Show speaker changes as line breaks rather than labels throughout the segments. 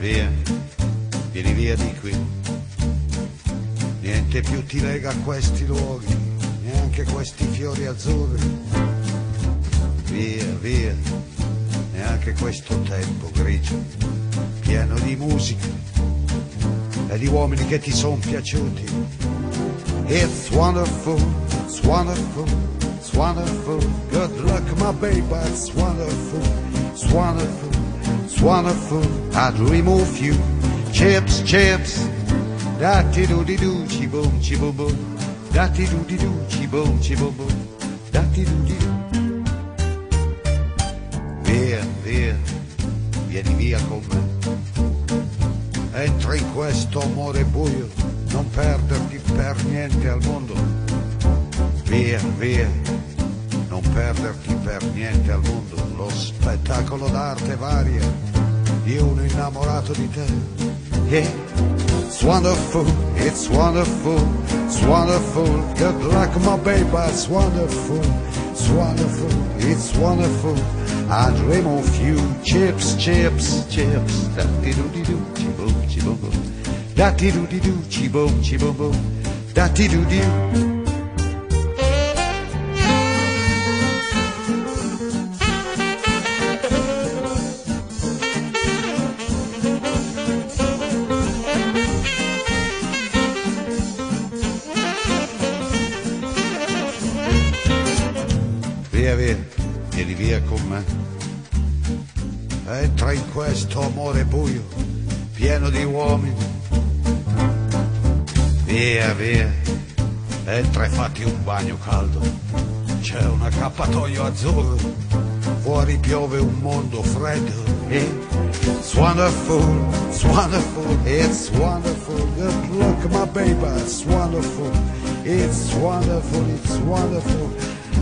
via, vieni via di qui. Niente più ti lega a questi luoghi, neanche questi fiori azzurri. Via, via, neanche questo tempo grigio, pieno di musica e di uomini che ti son piaciuti. It's wonderful, it's wonderful, it's wonderful. Good luck, my baby, it's wonderful, it's wonderful, it's wonderful. I'd remove you, chips, chips. Da-ti-do-di-do, ci-boom, ci-boom-boom. Da-ti-do-di-do, ci-boom, ci-boom-boom. Da-ti-do-di-do. Via, via, vieni via con me. Entra in questo amore buio, non perderti per niente al mondo. Via, via, non perderti per niente al mondo. Lo spettacolo d'arte varia di uno innamorato di te. It's wonderful, it's wonderful, it's wonderful. Good luck, my baby, it's wonderful, it's wonderful, it's wonderful. I dream of you, chips, chips, chips. Da-ti-do-di-do, ci-boom, ci-boom-boom. Da-ti-do-di-do, ci-boom, ci-boom-boom. Da-ti-do-di-do. Via, via, vieni via con me. Entra in questo amore buio, pieno di uomini. Via, via, entra e fatti un bagno caldo. C'è un accappatoio azzurro, fuori piove un mondo freddo. It's wonderful, it's wonderful, it's wonderful. Good luck, my baby, it's wonderful, it's wonderful, it's wonderful.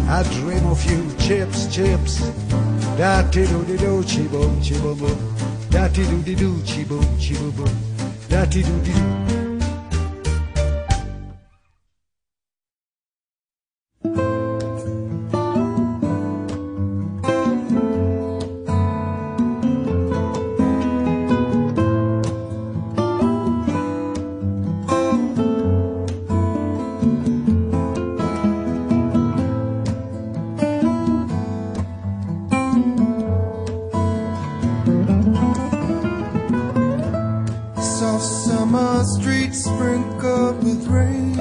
I dream of you, chips, chips. Da-ti-do-di-do, chi-boom, chi-boom-boom. Da-ti-do-di-do, chi-boom, chi-boom-boom. Da-ti-do-di-do.
Soft summer streets sprinkled with rain,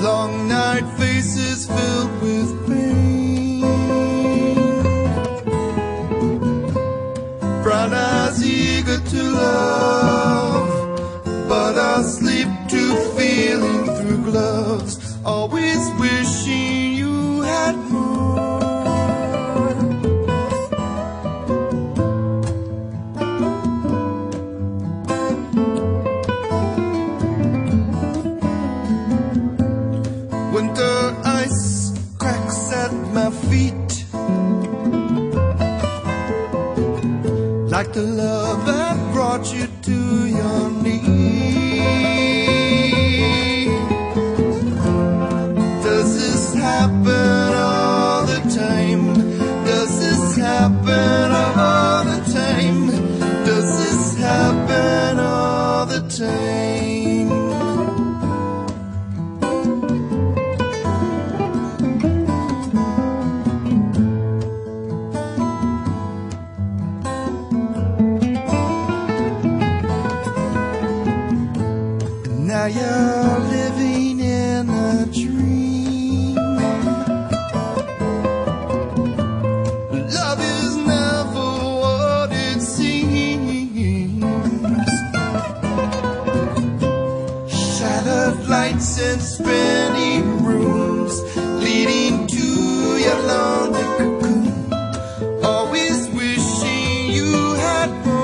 long night faces filled with pain, brown eyes eager to love, but asleep to feeling through gloves, always wishing you had more. Winter ice cracks at my feet, like the love that brought you to your knees. Does this happen all the time? Does this happen all the time? Does this happen all the time? Now you're living in a dream. Love is never what it seems. Shattered lights and spinning rooms leading to your lonely cocoon. Always wishing you had more.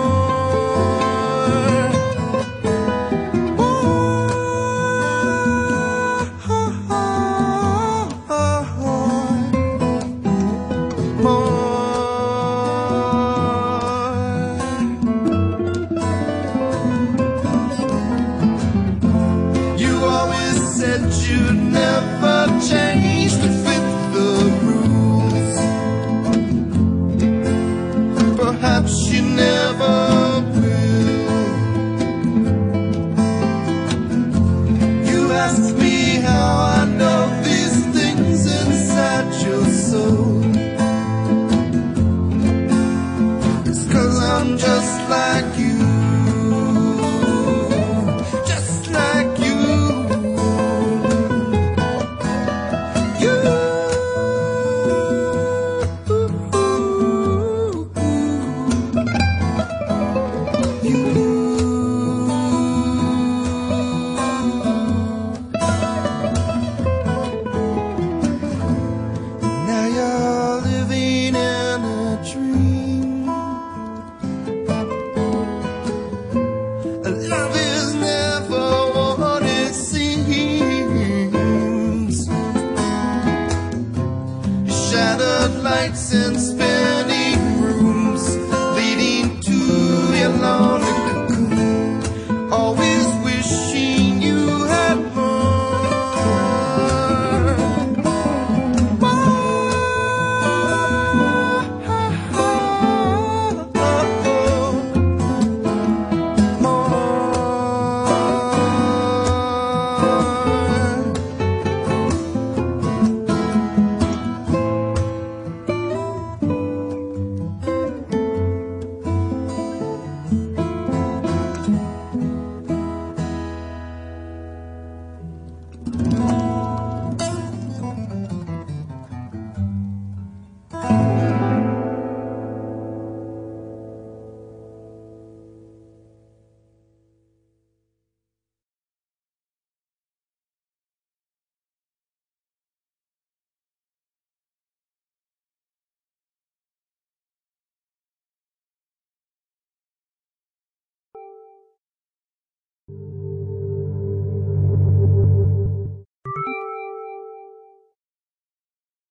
You always said you'd never nights in spring.